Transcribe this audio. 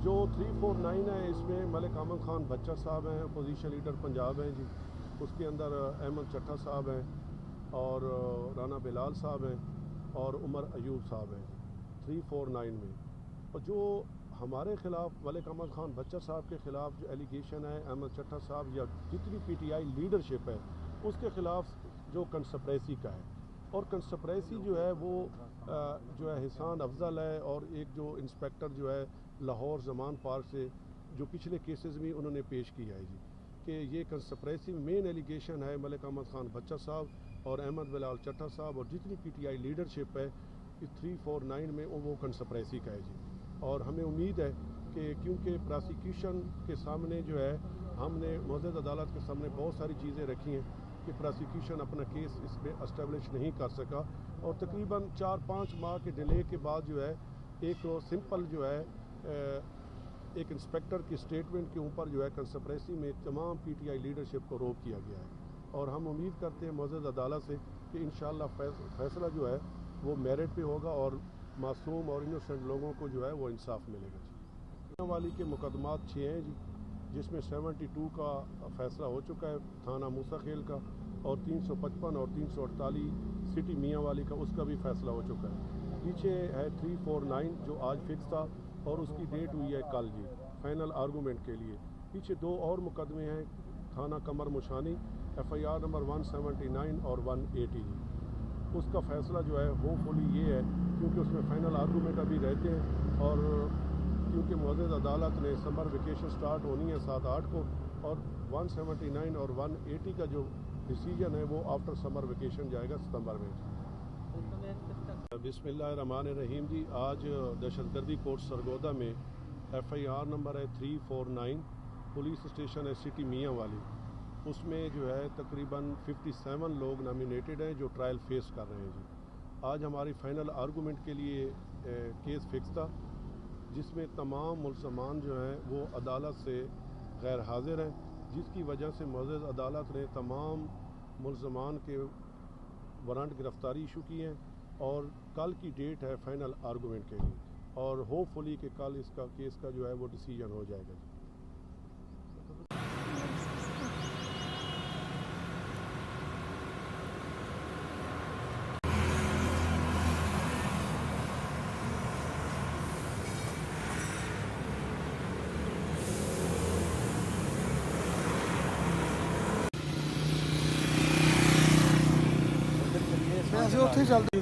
जो 349 है इसमें मलिक अहमद ख़ान बच्चा साहब हैं, अपोजिशन लीडर पंजाब हैं जी। उसके अंदर अहमद चट्टा साहब हैं और राना बिलाल साहब हैं और उमर अयूब साहब हैं 349 में। और जो हमारे ख़िलाफ़ मलिक अहमद ख़ान बच्चा साहब के ख़िलाफ़ जो एलिगेशन है अहमद चट्टा साहब या जितनी PTI लीडरशिप है उसके ख़िलाफ़ जो कंस्पिरेसी का है, और कंस्पिरेसी जो है वो जो है हिसान अफजल है और एक जो इंस्पेक्टर जो है लाहौर जमान पार्क से जो पिछले केसेस में उन्होंने पेश किया है जी कि ये कंस्पिरेसी मेन एलिगेशन है मलिक अहमद ख़ान बच्चा साहब और अहमद बिलाल चट्टा साहब और जितनी PTI लीडरशिप है इस 349 में वो कंस्पिरेसी का है जी। और हमें उम्मीद है कि क्योंकि प्रोसिक्यूशन के सामने जो है हमने मुअज़्ज़ज़ अदालत के सामने बहुत सारी चीज़ें रखी हैं कि प्रोसिक्यूशन अपना केस इस पर एस्टेब्लिश नहीं कर सका, और तकरीबन 4-5 माह के डिले के बाद जो है एक सिंपल जो है एक इंस्पेक्टर की स्टेटमेंट के ऊपर जो है कंस्पिरेसी में तमाम PTI लीडरशिप को रोक किया गया है। और हम उम्मीद करते हैं मुअज़्ज़ज़ अदालत से कि इंशाअल्लाह फैसला जो है वो मेरिट पे होगा और मासूम और इनोसेंट लोगों को जो है वो इंसाफ मिलेगा जी। वाली के मुकदमात 6 हैं जी, जिसमें 72 का फ़ैसला हो चुका है थाना मूसा खेल का, और 355 और 348 सिटी मियाँ वाली का उसका भी फ़ैसला हो चुका है। पीछे है 349 जो आज फिक्स था और उसकी डेट हुई है कल जी फाइनल आर्गूमेंट के लिए। पीछे 2 और मुकदमे हैं थाना कमर मुशानी FIR नंबर 179 और 180 जी। उसका फ़ैसला जो है होपफुली ये है क्योंकि उसमें फ़ाइनल आर्गूमेंट अभी रहते हैं, और क्योंकि मुअज़्ज़ज़ अदालत ने समर वेकेशन स्टार्ट होनी है 7-8 को, और 179 और 180 का जो डिसीजन है वो आफ्टर समर वेकेशन जाएगा सितंबर में। बिस्मिल्लाहिर्रहमानिर्रहीम जी। आज दहशतगर्दी कोर्ट सरगोदा में FIR नंबर है 349, पुलिस स्टेशन है सिटी मियाँ वाली, उसमें जो है तकरीबन 57 लोग नॉमिनेटेड हैं जो ट्रायल फेस कर रहे हैं जी। आज हमारी फ़ाइनल आर्गूमेंट के लिए केस फिक्स था, जिसमें तमाम मुल्ज़मान जो हैं वो अदालत से गैर हाज़िर हैं, जिसकी वजह से मुअज़्ज़ज़ अदालत ने तमाम मुल्ज़मान के वारंट गिरफ़्तारी इशू की हैं, और कल की डेट है फ़ाइनल आर्गूमेंट के लिए, और होपफुली कि कल इसका केस का जो है वो डिसीजन हो जाएगा। ਉੱਥੇ ਹੀ ਚੱਲਦੇ